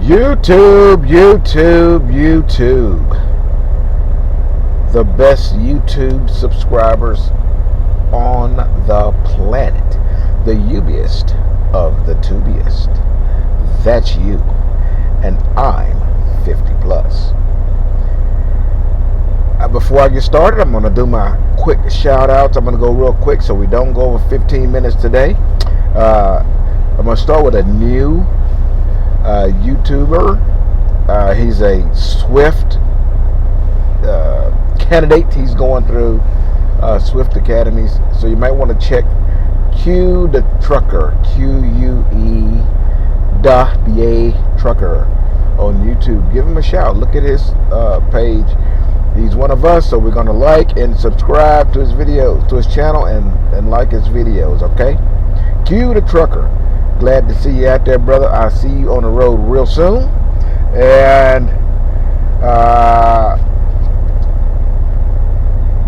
YouTube. The best YouTube subscribers on the planet. The ubiest of the tubiest. That's you. And I'm 50 plus. Before I get started, I'm going to do my quick shout outs. I'm going to go real quick so we don't go over 15 minutes today. I'm going to start with a new YouTuber. He's a Swift candidate. He's going through Swift academies, so you might want to check Q the Trucker, QUE the Trucker on YouTube. Give him a shout. Look at his page. He's one of us, so we're going to like and subscribe to his videos, to his channel, and like his videos, okay? Q the Trucker. Glad to see you out there, brother. I'll see you on the road real soon. And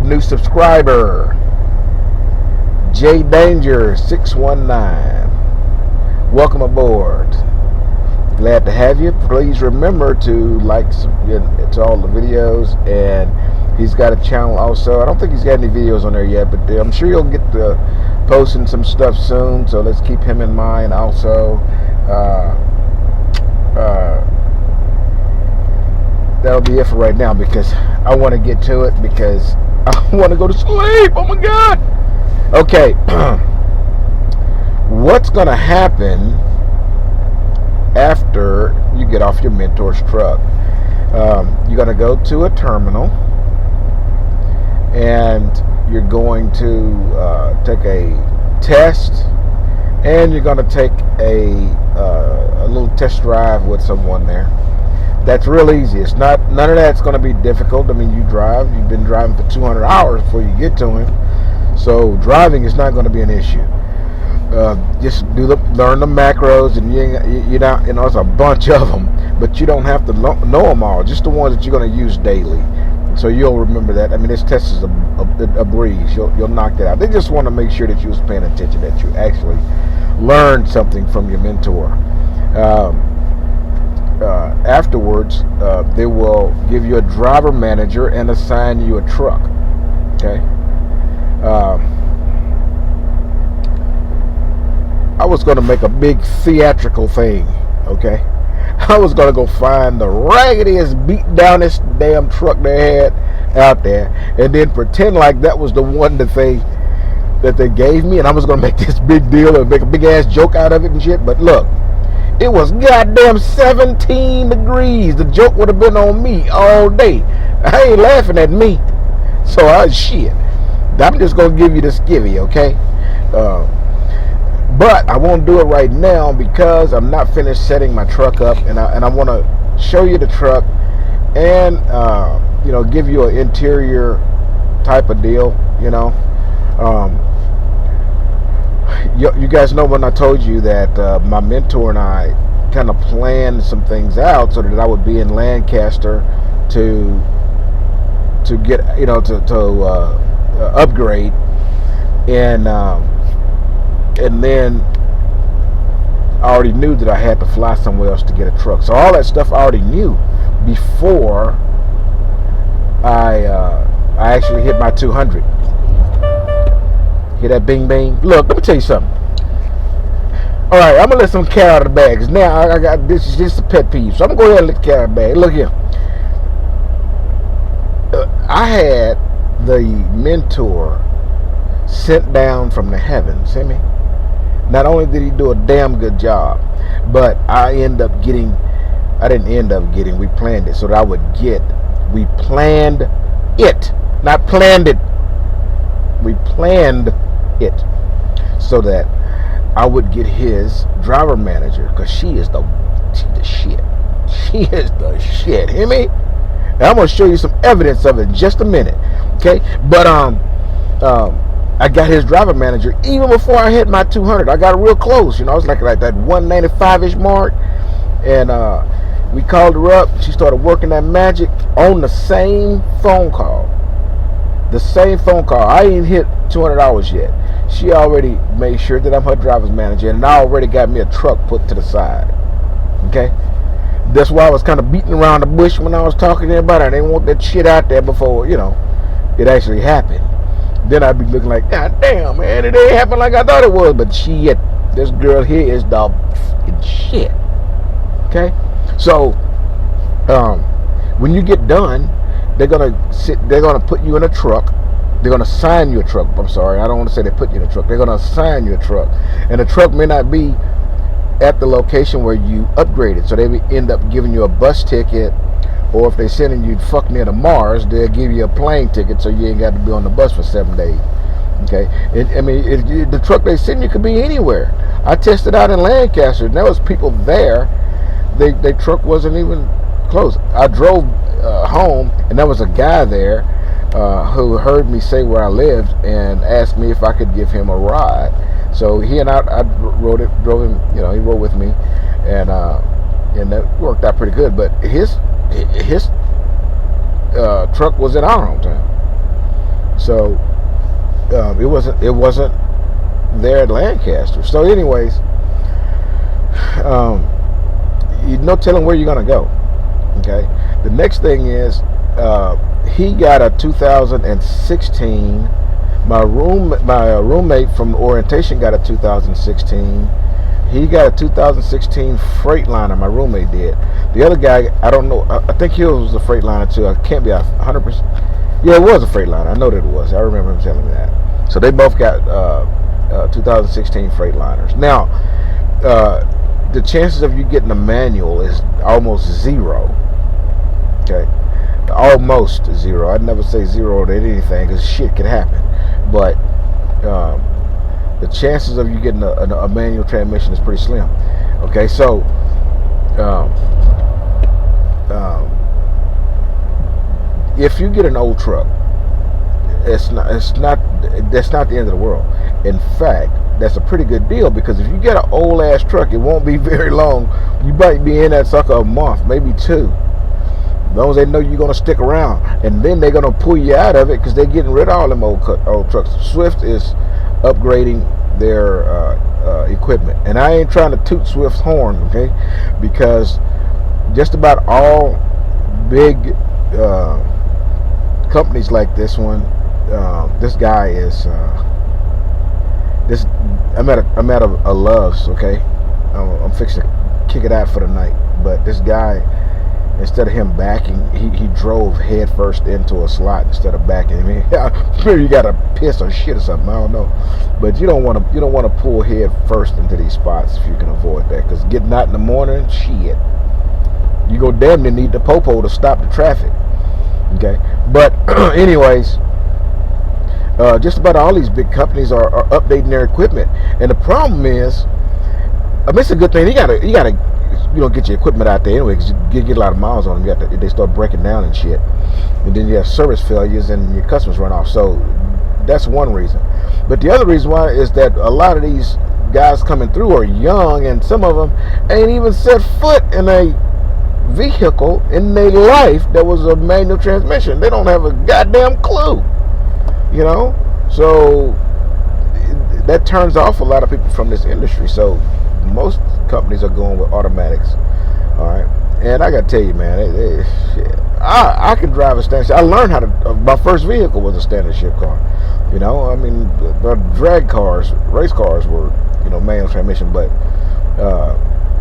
new subscriber, J Danger 619. Welcome aboard. Glad to have you. Please remember to like to all the videos, and he's got a channel also. I don't think he's got any videos on there yet, but I'm sure he'll get to posting some stuff soon, so let's keep him in mind also. That'll be it for right now, because I want to get to it, because I want to go to sleep. Oh my God. Okay. What's going to happen after you get off your mentor's truck? You're going to go to a terminal, and you're going to take a test, and you're going to take a little test drive with someone there. That's real easy. It's not, none of that's going to be difficult. I mean, you've been driving for 200 hours before you get to him, so driving is not going to be an issue. Just learn the macros, and you know, it's a bunch of them, but you don't have to know them all. Just the ones that you're going to use daily. So you'll remember that. I mean, this test is a breeze. You'll knock that out. They just want to make sure that you was paying attention, that you actually learned something from your mentor. Afterwards, they will give you a driver manager and assign you a truck. Okay. I was going to make a big theatrical thing. Okay. I was going to go find the raggediest, beat downest damn truck they had out there, and then pretend like that was the one that they gave me, and I was going to make this big deal and make a big ass joke out of it and shit. But look, it was goddamn 17 degrees. The joke would have been on me all day. I ain't laughing at me. So shit. I'm just going to give you the skivvy, okay? But I won't do it right now, because I'm not finished setting my truck up, and I want to show you the truck, and you know, give you an interior type of deal. You know, you guys know when I told you that my mentor and I kind of planned some things out so that I would be in Lancaster to get, you know, to upgrade, and then I already knew that I had to fly somewhere else to get a truck. So all that stuff I already knew before I actually hit my 200. Hear that bing bing? Look, let me tell you something. All right, I'm gonna let some cat out of the bag, because now I got this is just a pet peeve. So I'm gonna go ahead and let the cat out of the bag. Look here. I had the mentor sent down from the heavens. See me? Not only did he do a damn good job, but we planned it so that I would get, we planned it, not planned it. We planned it so that I would get his driver manager, because she's the shit. She is the shit. Hear me? Now I'm going to show you some evidence of it in just a minute. Okay? But, I got his driver manager even before I hit my 200. I got real close, you know. I was like that 195-ish mark, and we called her up. She started working that magic on the same phone call. The same phone call. I ain't hit 200 hours yet. She already made sure that I'm her driver's manager, and I already got me a truck put to the side. Okay. That's why I was kind of beating around the bush when I was talking to everybody. I didn't want that shit out there before, it actually happened. Then I'd be looking like, God damn, man, it ain't happen like I thought it was. But shit, this girl here is the fucking shit. Okay? So, when you get done, they're gonna put you in a truck. They're gonna assign you a truck. I'm sorry, I don't want to say they put you in a truck. They're gonna assign you a truck, and the truck may not be at the location where you upgraded. So they end up giving you a bus ticket, or if they're sending you fuck near to Mars, they'll give you a plane ticket so you ain't got to be on the bus for 7 days. Okay, the truck they send you could be anywhere. I tested out in Lancaster, and there was people there. Their truck wasn't even close. I drove home, and there was a guy there who heard me say where I lived and asked me if I could give him a ride. So he and I drove him. He rode with me, and that worked out pretty good. But his truck was in our hometown, so it wasn't there at Lancaster. So, anyways, no telling where you're gonna go. Okay. The next thing is he got a 2016. My roommate from orientation got a 2016. He got a 2016 Freightliner. My roommate did. The other guy, I don't know. I think he was a Freightliner too. I can't be 100%. Yeah, it was a Freightliner. I know that it was. I remember him telling me that. So they both got 2016 Freightliners. Now, the chances of you getting a manual is almost zero. Okay, almost zero. I'd never say zero to anything because shit can happen. But the chances of you getting a manual transmission is pretty slim. Okay, so if you get an old truck, that's not the end of the world. In fact, that's a pretty good deal, because if you get an old ass truck, it won't be very long. You might be in that sucker a month, maybe 2. As long as they know you're going to stick around, and then they're going to pull you out of it because they're getting rid of all them old trucks. Swift is upgrading their equipment, and I ain't trying to toot Swift's horn, okay? Because just about all big companies like this one, this guy is I'm at a Love's, okay? I'm fixing to kick it out for the night, but this guy, instead of him backing, he drove head first into a slot instead of backing. I mean, maybe you got to piss or shit or something. I don't know, but you don't want to pull head first into these spots if you can avoid that. Because getting out in the morning, shit, you go damn near need the popo to stop the traffic. Okay, but anyways, just about all these big companies are updating their equipment, and the problem is, it's a good thing. You gotta get your equipment out there anyway, because you get a lot of miles on them. They start breaking down and shit, and then you have service failures and your customers run off. So that's one reason. But the other reason why is that a lot of these guys coming through are young, and some of them ain't even set foot in a vehicle in their life that was a manual transmission. They don't have a goddamn clue, so that turns off a lot of people from this industry. So most companies are going with automatics. All right, and I gotta tell you, man, I can drive a standard. I learned how to. My first vehicle was a standard ship car. The drag cars, race cars were manual transmission, but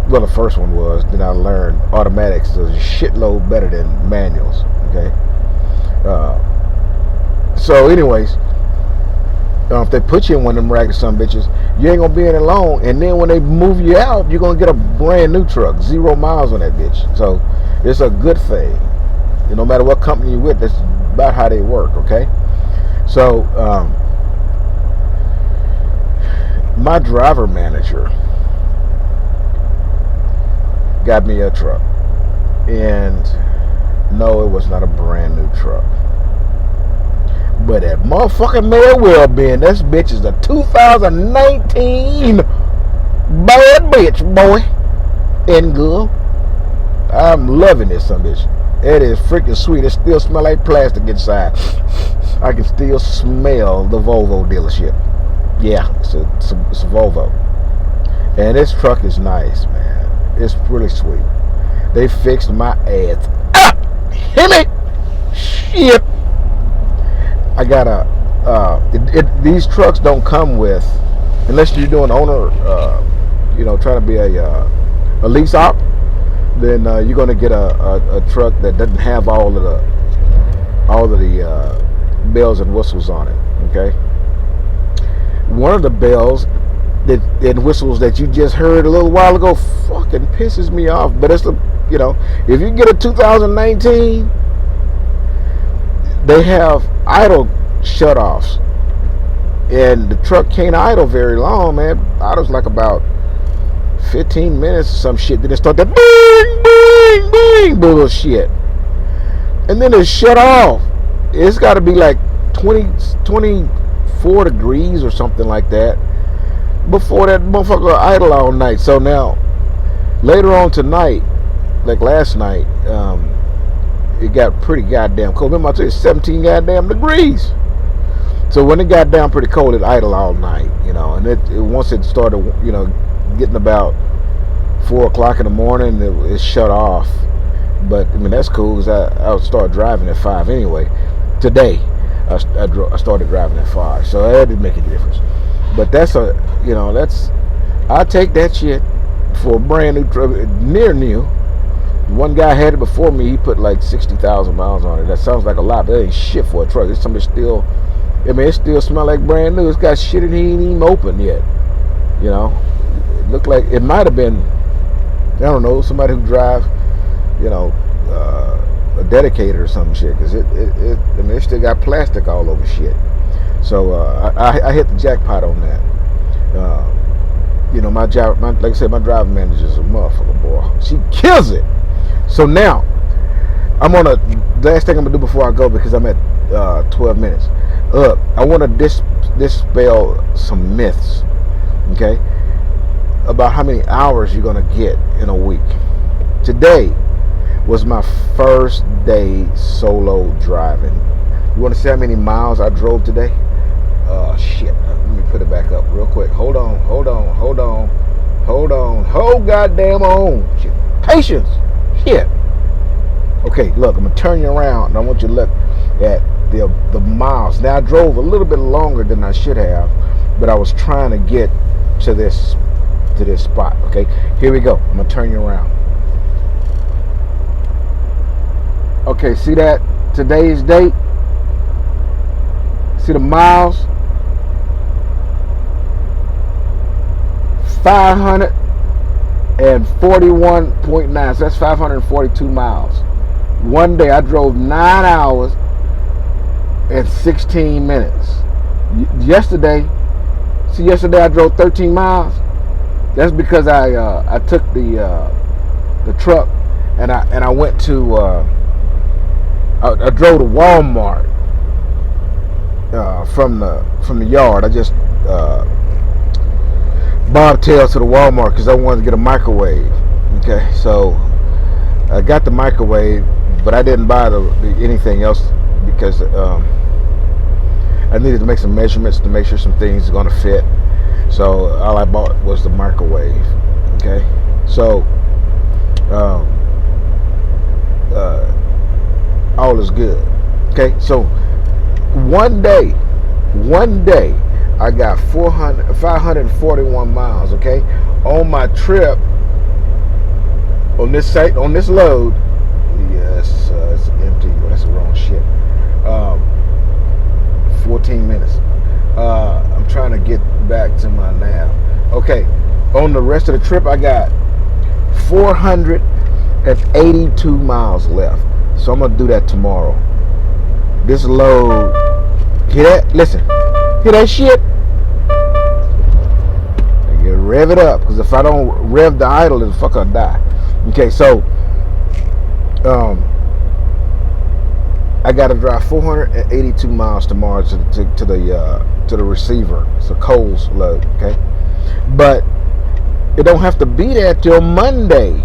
well, the first one was. Then I learned automatics is a shitload better than manuals. Okay. So, anyways, if they put you in one of them ragged son bitches, you ain't gonna be in it long. And then when they move you out, you're gonna get a brand new truck, 0 miles on that bitch. So it's a good thing. No matter what company you're with, that's about how they work. Okay. So my driver manager got me a truck, and no, it was not a brand new truck, but that motherfucker may have well been. This bitch is a 2019 bad bitch, boy and girl. I'm loving this son bitch. It is freaking sweet. It still smells like plastic inside. I can still smell the Volvo dealership. Yeah, it's a Volvo, and this truck is nice, man. It's really sweet. They fixed my ass up. Hit me. Shit. I got these trucks don't come with, unless you're doing owner, trying to be a lease op, then you're going to get a truck that doesn't have all of the bells and whistles on it. Okay. One of the bells and whistles that you just heard a little while ago fucking pisses me off. But it's if you get a 2019, they have idle shutoffs, and the truck can't idle very long, man. Idles like about 15 minutes or some shit. Then it start that bing, bing, bing bullshit, and then it's shut off. It's got to be like 24 degrees or something like that before that motherfucker idle all night. So now, later on tonight, like last night, it got pretty goddamn cold. Remember I told you 17 goddamn degrees. So when it got down pretty cold, it idled all night, and it once it started, getting about 4 o'clock in the morning, it shut off. But I mean, that's cool, because I would start driving at 5 anyway. Today I started driving at 5, so that didn't make a difference. But that's I take that shit for a brand new truck, near new. One guy had it before me. He put like 60,000 miles on it. That sounds like a lot, but it ain't shit for a truck. It's something still. I mean, it still smell like brand new. It's got shit in it, he ain't even open yet. It looked like it might have been, I don't know, somebody who drive, a dedicator or some shit, because it still got plastic all over shit. So I hit the jackpot on that. Like I said, my driving manager's a motherfucker, boy. She kills it. So now, last thing I'm gonna do before I go, because I'm at 12 minutes. I want to dispel some myths, okay, about how many hours you're gonna get in a week. Today was my first day solo driving. You want to see how many miles I drove today? Shit. Let me put it back up real quick. Hold on. Hold goddamn on. Shit. Patience. Shit. Okay, look, I'm gonna turn you around, and I want you to look at the miles. Now I drove a little bit longer than I should have, but I was trying to get to this spot. Okay, here we go. I'm gonna turn you around. Okay, see that? Today's date. See the miles? 541.9. So that's 542 miles. One day I drove 9 hours and 16 minutes. Yesterday I drove 13 miles. That's because I took the truck and I went to I drove to Walmart from the yard. I just bobtailed to the Walmart because I wanted to get a microwave. Okay, so I got the microwave, but I didn't buy anything else because I needed to make some measurements to make sure some things are going to fit. So all I bought was the microwave. Okay, so all is good. Okay, so one day I got 541 miles. Okay, on my trip on this load. Yes, it's empty. Well, that's the wrong shit. 14 minutes. I'm trying to get back to my nav. Okay, on the rest of the trip I got 482 miles left. So I'm gonna do that tomorrow. This load, hear that? Listen, hear that shit? You rev it up, because if I don't rev the idle, the fuck I'll die. Okay, so I gotta drive 482 miles tomorrow to the receiver. It's a Coles load, okay? But it don't have to be there till Monday.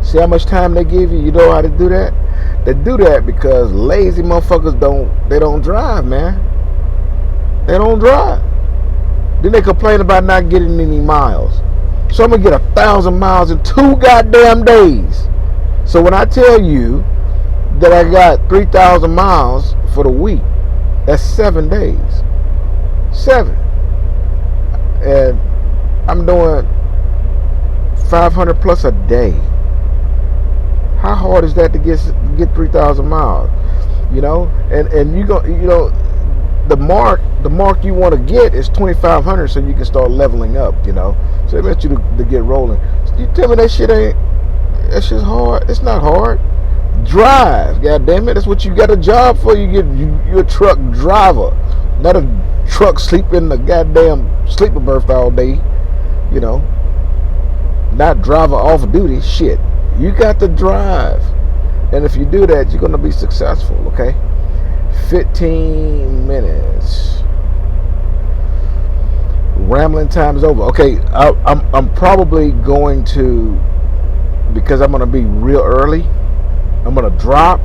See how much time they give you? You know how to do that? They do that because lazy motherfuckers don't drive, man. They don't drive. Then they complain about not getting any miles. So I'm gonna get 1,000 miles in 2 goddamn days. So when I tell you that I got 3,000 miles for the week, that's 7 days. 7. And I'm doing 500 plus a day. How hard is that to get 3,000 miles? You know, and you go, you know, the mark you want to get is 2,500, so you can start leveling up. You know, so they want you to get rolling. So you tell me that shit's hard? It's not hard. Drive, god damn it. That's what you got a job for. You're a truck driver, not a truck sleeping in the goddamn sleeper berth all day. You know, not driver off duty. Shit, you got to drive, and if you do that, you're gonna be successful. Okay, 15 minutes. Rambling time is over. Okay, I'm probably going to, because I'm gonna be real early. I'm gonna drop,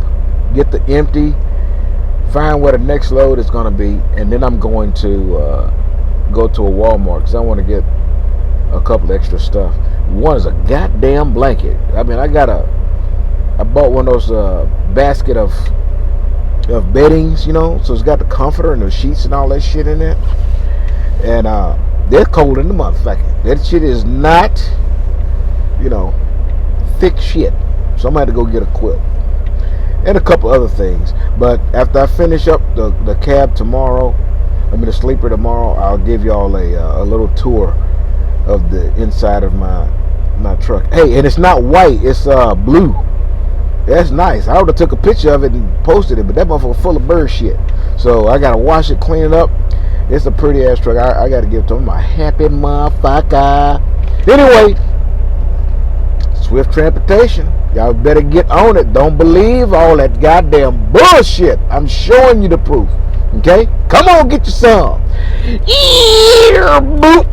get the empty, find where the next load is gonna be, and then I'm going to go to a Walmart because I want to get a couple extra stuff. One is a goddamn blanket. I mean, I bought one of those basket of beddings, you know, so it's got the comforter and the sheets and all that shit in it, and they're cold in the motherfucker. That shit is not, you know, thick shit. So I'm gonna have to go get a quilt and a couple other things. But after I finish up the cab tomorrow, the sleeper tomorrow, I'll give y'all a little tour of the inside of my truck. Hey, and it's not white, it's blue. That's nice. I would have took a picture of it and posted it, but that motherfucker full of bird shit. So I gotta wash it, clean it up. It's a pretty ass truck. I gotta give it to him. I'm a happy motherfucker. Anyway, Swift Transportation, y'all better get on it. Don't believe all that goddamn bullshit. I'm showing you the proof. Okay? Come on, get you some. Boop.